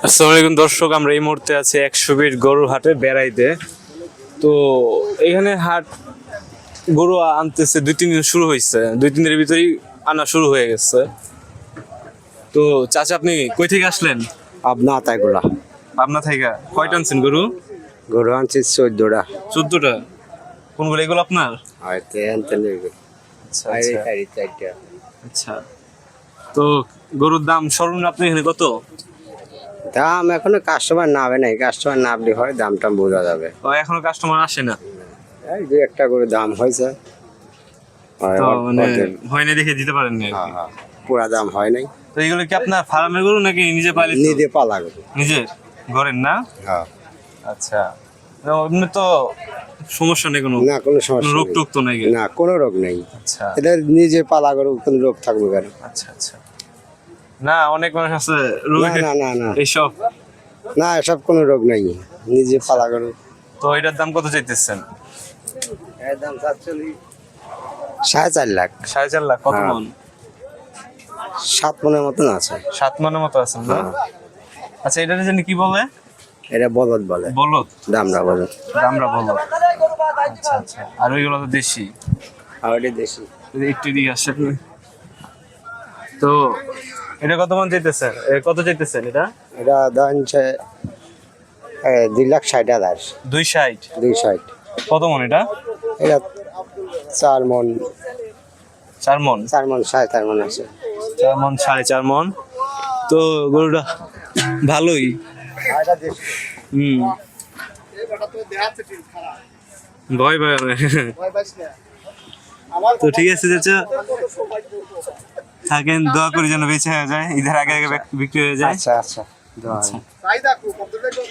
আসসালামু আলাইকুম দর্শক, আমরা এই মুহূর্তে আছি 100 ফিট গরুর হাটে বেড়াইতে। তো এখানে হাট গরু আনতেছে 2-3 দিন শুরু হয়েছে, 2-3 দিনের ভিতরেই আনা শুরু হয়ে গেছে। তো চাচা, আপনি কই থেকে আসলেন? পাবনা তাইগুলা পাবনা থেকে। কয়টা আনছেন গরু? গরু আনছি 14টা। 14টা। কোনগুলো এগুলো আপনার? হয়তো এনতে নেবে আচ্ছা আরে আচ্ছা চারি চারটা। আচ্ছা। তো গরুর দাম সর্বনিম্ন আপনি এখানে কত? দাম এখনো কাস্টমার নামে নাই, কাস্টমার নামলে হয় দামটা বোঝা যাবে। ও, এখনো কাস্টমার আসে না? এই যে একটা করে দাম হয়েছে, আর তো মানে অর্ধেক- হয়নি দেখে দিতে পারেন না? হ্যাঁ, হ্যাঁ, পুরা দাম হয় নাই, তো এগুলো কি আপনার ফার্মের গরু নাকি নিজে পালিত? নিজে পালা গরু। নিজের ঘরের না? হ্যাঁ, আচ্ছা। না, এমনি তো সমস্যা নেই কোনো? না কোনো কোনো সমস্যা রোগ নেই। টোক তো নাই? না কোনো রোগ নেই, আচ্ছা এটা নিজে পালা গরু, কোনো রোগ থাকবে কেন? আচ্ছা আচ্ছা। না, অনেক মানুষ আছে রোগ না না না না এইসব। না, এসব কোনো রোগ নেই, নিজে পালা গরু। তো এটার দাম কত চাইতেছেন? এর দাম 4.5 লাখ। 4.5 লাখ? কত হ্যাঁ। মন? 7 মনের মতন আছে। 7 মনের মতো আছেন না? হ্যাঁ। আচ্ছা, এটা জানি কি বলে? এটা বলদ বলে, বলদ? দামরা বলদ। দামরা বলদ। আচ্ছা আচ্ছা। আর ওইগুলো তো দেশি? আর এটা দেশি। একটু দিকে আসছে আপনি। তো এটা কত মন চাইতেছেন? কত চাইতেছেন এটা? এটা ধরেন 2,60,000। 260? 260। কত মন এটা? এটা 4 মন, 4 মন? 4 মন 4.5 মন আছে। 4 মন 4.5 মন। তো গরুটা ভালোই। হুম। ভয় ভয় তো ঠিক আছে চাচা, থাকেন, দোয়া করি যেন বেঁচে হয়ে যায়, ঈদের আগে আগে বিক্রি হয়ে যায়। আচ্ছা আচ্ছা। আচ্ছা।